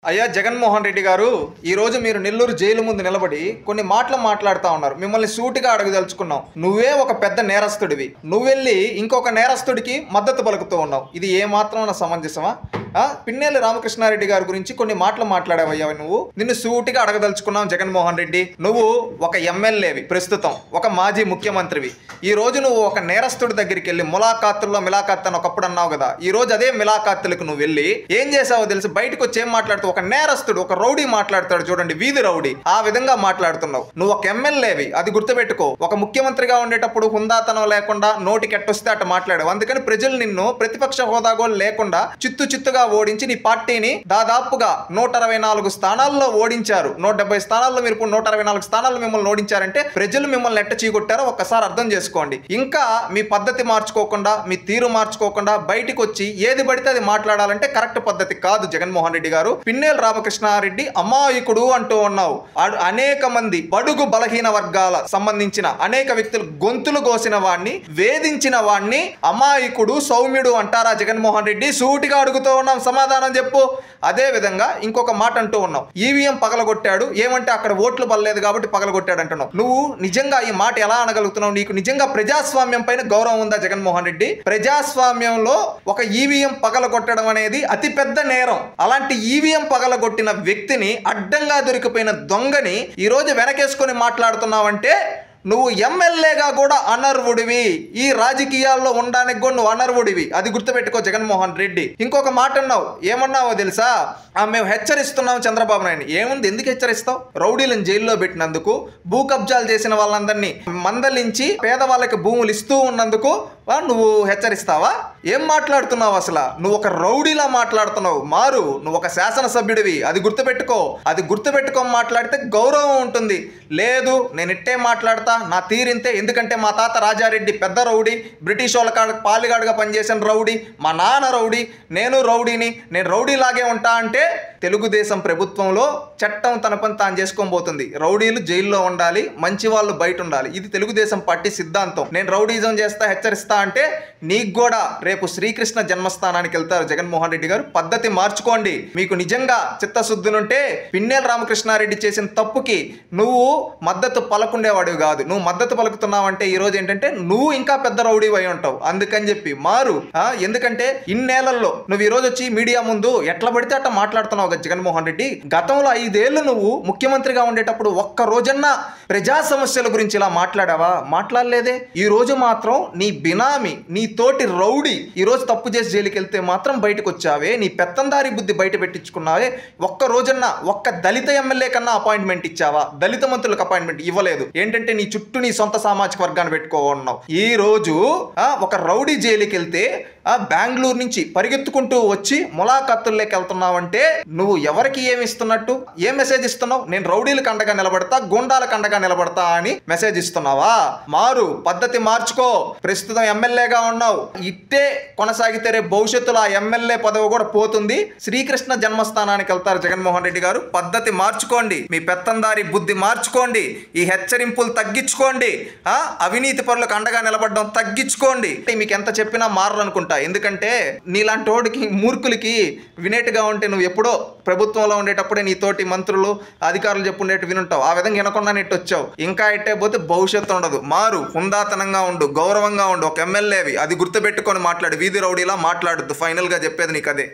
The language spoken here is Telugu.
అయ్యా జగన్మోహన్ రెడ్డి గారు, ఈరోజు మీరు నెల్లూరు జైలు ముందు నిలబడి కొన్ని మాటలు మాట్లాడుతూ ఉన్నారు. మిమ్మల్ని సూటిగా అడగదలుచుకున్నాం. నువ్వే ఒక పెద్ద నేరస్తుడివి, నువ్వెళ్ళి ఇంకొక నేరస్తుడికి మద్దతు పలుకుతూ ఉన్నావు. ఇది ఏమాత్రం సమంజసమా? పిన్నెల్లి రామకృష్ణారెడ్డి గారి గురించి కొన్ని మాటలు మాట్లాడావయ్యా. నువ్వు నిన్ను సూటిగా అడగదలుచుకున్నాం. జగన్మోహన్ రెడ్డి, నువ్వు ఒక ఎమ్మెల్యేవి, ప్రస్తుతం ఒక మాజీ ముఖ్యమంత్రివి. ఈ రోజు నువ్వు ఒక నేరస్తుడి దగ్గరికి వెళ్ళి ములాఖాతుల్లో మిలాఖాత్ అని ఒకప్పుడు అన్నావు కదా. ఈ రోజు అదే మిలాఖాతులకు నువ్వు వెళ్ళి ఏం చేసావో తెలుసు? బయటకు వచ్చి ఏం మాట్లాడుతావు? ఒక నేరస్తుడు, ఒక రౌడీ మాట్లాడతాడు చూడండి, వీధి రౌడీ, ఆ విధంగా మాట్లాడుతున్నావు. నువ్వు ఒక ఎమ్మెల్యేవి, అది గుర్తుపెట్టుకో. ఒక ముఖ్యమంత్రిగా ఉండేటప్పుడు హుందాతనం లేకుండా నోటికి ఎట్టొస్తే అట్ట మాట్లాడావు. అందుకని ప్రజలు నిన్ను ప్రతిపక్ష హోదా కూడా లేకుండా చిత్తుగా ఓడించి నీ పార్టీని దాదాపుగా 164 స్థానాల్లో ఓడించారు. 170 స్థానాల్లో మీరు ఇప్పుడు 164 స్థానాల్లో మిమ్మల్ని ఓడించారంటే ప్రజలు మిమ్మల్ని ఎట్ట చీకొట్టారో ఒక్కసారి అర్థం చేసుకోండి. ఇంకా మీ పద్ధతి మార్చుకోకుండా, మీ తీరు మార్చుకోకుండా బయటికి వచ్చి ఏది పడితే అది మాట్లాడాలంటే కరెక్ట్ పద్ధతి కాదు. జగన్మోహన్ రెడ్డి గారు, పిన్నెల్లి రామకృష్ణారెడ్డి అమాయకుడు అంటూ ఉన్నావు. అనేక మంది బడుగు బలహీన వర్గాల సంబంధించిన అనేక వ్యక్తులు గొంతులు కోసిన వాడిని, వేధించిన వాడిని అమాయకుడు, సౌమ్యుడు అంటారా జగన్మోహన్ రెడ్డి? సూటిగా అడుగుతూ ఉన్నాం, సమాధానం చెప్పు. అదే విధంగా ఇంకొక మాట అంటూ ఉన్నావు, ఈవీఎం పగలగొట్టాడు. ఏమంటే అక్కడ ఓట్లు పడలేదు కాబట్టి పగలగొట్టాడు అంటున్నావు. నువ్వు నిజంగా ఈ మాట ఎలా అనగలుగుతున్నావు? నీకు నిజంగా ప్రజాస్వామ్యం పైన గౌరవం ఉందా జగన్మోహన్ రెడ్డి? ప్రజాస్వామ్యంలో ఒక ఈవీఎం పగలగొట్టడం అనేది అతిపెద్ద నేరం. అలాంటి ఈవీఎం పగలగొట్టిన వ్యక్తిని, అడ్డంగా దొరికిపోయిన దొంగని ఈ రోజు వెనకేసుకొని మాట్లాడుతున్నావంటే నువ్వు ఎమ్మెల్యేగా కూడా అనర్వుడివి. ఈ రాజకీయాల్లో ఉండడానికి కూడా నువ్వు అనర్వుడివి. అది గుర్తుపెట్టుకో జగన్మోహన్ రెడ్డి. ఇంకొక మాట అన్నావు, ఏమన్నావో తెలుసా? మేము హెచ్చరిస్తున్నాం చంద్రబాబు నాయుడు. ఏముంది, ఎందుకు హెచ్చరిస్తావు? రౌడీలను జైల్లో పెట్టినందుకు, భూ కబ్జాలు చేసిన వాళ్ళందరినీ మందలించి పేదవాళ్ళకి భూములు ఇస్తూ ఉన్నందుకు నువ్వు హెచ్చరిస్తావా? ఏం మాట్లాడుతున్నావు అసలు? నువ్వు ఒక రౌడీలా మాట్లాడుతున్నావు. మారు, నువ్వు ఒక శాసనసభ్యుడివి. అది గుర్తుపెట్టుకో. అది గుర్తుపెట్టుకొని మాట్లాడితే గౌరవం ఉంటుంది. లేదు, నేను ఇట్టే మాట్లాడతా, నా తీరింతే. ఎందుకంటే మా తాత రాజారెడ్డి పెద్ద రౌడీ, బ్రిటిష్ వాళ్ళ కాడ పాలిగాడుగా పనిచేసిన రౌడీ, మా నాన్న రౌడీ, నేను రౌడీని, నేను రౌడీలాగే ఉంటా అంటే తెలుగుదేశం ప్రభుత్వంలో చట్టం తన పని తాను చేసుకొని పోతుంది. రౌడీలు జైల్లో ఉండాలి, మంచి వాళ్ళు బయట ఉండాలి. ఇది తెలుగుదేశం పార్టీ సిద్ధాంతం. నేను రౌడీజం చేస్తా, హెచ్చరిస్తా అంటే నీకు కూడా రేపు శ్రీకృష్ణ జన్మస్థానానికి వెళ్తారు జగన్మోహన్ రెడ్డి గారు. పద్ధతి మార్చుకోండి. మీకు నిజంగా చిత్తశుద్ధునుంటే పిన్నెల్లి రామకృష్ణారెడ్డి చేసిన తప్పుకి నువ్వు మద్దతు పలకుండేవాడివి కాదు. నువ్వు మద్దతు పలుకుతున్నావంటే ఈ రోజు ఏంటంటే నువ్వు ఇంకా పెద్ద రౌడీ అయి ఉంటావు. అందుకని చెప్పి మారు. ఎందుకంటే ఇన్నేళ్లలో నువ్వు ఈ రోజు వచ్చి మీడియా ముందు ఎట్లా పడితే అట్లా మాట్లాడుతున్నావు కదా జగన్మోహన్ రెడ్డి. గతంలో 5 ఏళ్ళు నువ్వు ముఖ్యమంత్రిగా ఉండేటప్పుడు ఒక్క రోజన్నా ప్రజా సమస్యల గురించి ఇలా మాట్లాడావా? మాట్లాడలేదే. ఈ రోజు మాత్రం నీ బినామీ, నీ తోటి రౌడీ ఈ రోజు తప్పు చేసి జైలుకి వెళ్తే మాత్రం బయటకు వచ్చావే. నీ పెత్తందారి బుద్ధి బయట పెట్టించుకున్నావే. ఒక్క రోజన్నా ఒక్క దళిత ఎమ్మెల్యే కన్నా అపాయింట్మెంట్ ఇచ్చావా? దళిత మంత్రులకు అపాయింట్మెంట్ ఇవ్వలేదు. ఏంటంటే నీ చుట్టూ నీ సొంత సామాజిక వర్గాన్ని పెట్టుకోవన్నావు. ఈ రోజు ఒక రౌడీ జైలుకి వెళ్తే బెంగళూరు నుంచి పరిగెత్తుకుంటూ వచ్చి ములాఖాతుల్లోకి వెళ్తున్నావంటే నువ్వు ఎవరికి ఏమి ఇస్తున్నట్టు? ఏ మెసేజ్ ఇస్తున్నావు? నేను రౌడీలకు అండగా నిలబడతా, గుండాలకు అండగా నిలబడతా అని మెసేజ్ ఇస్తున్నావా? మారు, పద్ధతి మార్చుకో. ప్రస్తుతం ఎమ్మెల్యేగా ఉన్నావు, ఇట్టే కొనసాగితే రేపు భవిష్యత్తులో ఆ ఎమ్మెల్యే పదవి కూడా పోతుంది. శ్రీకృష్ణ జన్మస్థానానికి వెళ్తారు జగన్మోహన్ రెడ్డి గారు. పద్ధతి మార్చుకోండి, మీ పెత్తందారి బుద్ధి మార్చుకోండి, ఈ హెచ్చరింపులు తగ్గించుకోండి, అవినీతి పరులకు అండగా నిలబడడం తగ్గించుకోండి. మీకు ఎంత చెప్పినా మారనుకుంటా. ఎందుకంటే నీలాంటి వాడికి, మూర్ఖులకి వినేట్టుగా ఉంటే నువ్వు ఎప్పుడో ప్రభుత్వంలో ఉండేటప్పుడే నీ తోటి మంత్రులు, అధికారులు చెప్పుండేట్టు వినుంటావు. ఆ విధంగా వినకుండా నెట్టు వచ్చావు. ఇంకా ఇట్టే పోతే భవిష్యత్తు ఉండదు. మారు, హుందాతనంగా ఉండు, గౌరవంగా ఉండు, ఒక ఎమ్మెల్యేవి. అది గుర్తుపెట్టుకొని మాట్లాడు. వీధి రౌడీలా మాట్లాడద్దు. ఫైనల్గా చెప్పేది నీకు అదే.